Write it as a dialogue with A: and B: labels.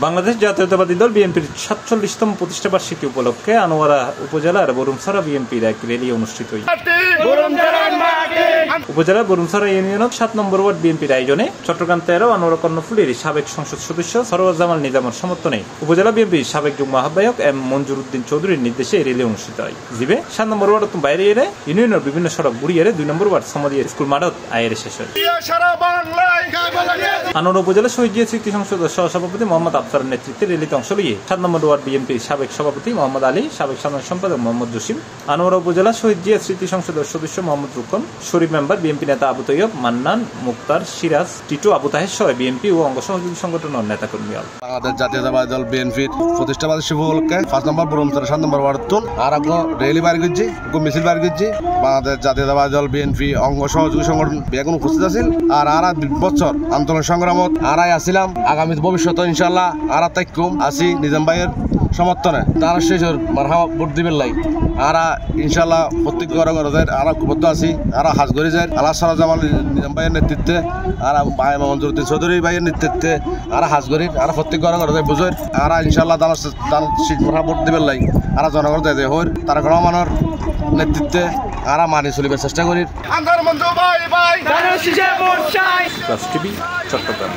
A: বাংলাদেশ জাতীয়তাবাদী দল বিএনপির ৪৭তম প্রতিষ্ঠা বার্ষিকী উপলক্ষে আনোয়ারা উপজেলার বরুমছড়া বিএনপির এক র্যালি অনুষ্ঠিত হয়েছে। উপজেলার বরুমছড়া ইউনিয়নের ৭ নম্বর ওয়ার্ড বিএনপির আয়োজনে চট্টগ্রাম ১৩ আনোয়ারা কর্ণফুলীর সাবেক সংসদ সদস্য সরওয়ার জামাল নিজামের সমর্থনে উপজেলা বিএনপির সাবেক যুগ্ম আহ্বায়ক এম মঞ্জুর উদ্দিন চৌধুরীর নির্দেশে র্যালি অনুষ্ঠিত হয়। জিবে ৭ নম্বর ওয়ার্ড বাইরে এলে ইউনিয়নের বিভিন্ন সড়ক ঘুরিয়ে ২ নম্বর ওয়ার্ড সমাধি স্কুল মাঠত আয়ের শেষ হয়। আনোয়ারা উপজেলা শহীদ জিয়া স্মৃতি সংসদের সহসভাপতি মোহাম্মদ আফসারের নেতৃত্বে র্যালিতে অংশ নিয়ে ৭ নম্বর ওয়ার্ড বিএনপির সাবেক সভাপতি মোহাম্মদ আলী, সাবেক সাধারণ সম্পাদক মোহাম্মদ জসিম, আনোয়ারা উপজেলা শহীদ জিয়া স্মৃতি সংসদের সদস্য মোহাম্মদ রুকন, শরীফ মেম্বার বিএনপি নেতা আবু তৈয়ব, মান্নান, মুক্তার, সিরাজ, টিটু, আবু তাহের সহ বিএনপি ও অঙ্গ সহযোগী সংগঠনের নেতাকর্মী।
B: বাংলাদেশ জাতীয়তাবাদী দল বিএনপির প্রতিষ্ঠা বার্ষিকী উপলক্ষে ৫ নম্বর বরুমছড়া ৭ নম্বর ওয়ার্ড আর র্যালি বাইর করছি, মিছিল বাইর করছি। বাংলাদেশ জাতীয়তাবাদী দল বিএনপি অঙ্গ সহযোগী সংগঠন বেগুন উপস্থিত আছিল। আর ২০ বছর আন্দোলন সংগ্রামত আরাই আসিলাম। আগামী ভবিষ্যতে ইনশাল্লাহ আরা তাইকুম আসি নিজাম ভাইয়ের সমর্থনে তারা শেষের মারহামা ভোট দিবেন লাই। আরা ইনশাল্লাহ প্রত্যেক ঘরে ঘরে যায়, আরা কুবদ্ধ আছি, আরা হাজ করে যায়। আল্লাহ সরওয়ার জামাল নিজাম ভাইয়ের নেতৃত্বে, আরা ভাই মঞ্জুর উদ্দিন চৌধুরী ভাইয়ের নেতৃত্বে আরা হাজ করি, আরা প্রত্যেক ঘরে ঘরে যায় বুঝের। আরা ইনশাল্লাহ দানা মারহামা ভোট দিবেন লাই। আরা জনগণ দেয় হর তারা রহমানের নেতৃত্বে আরা মানি চলিবার চেষ্টা করি।
A: চট্টগ্রাম।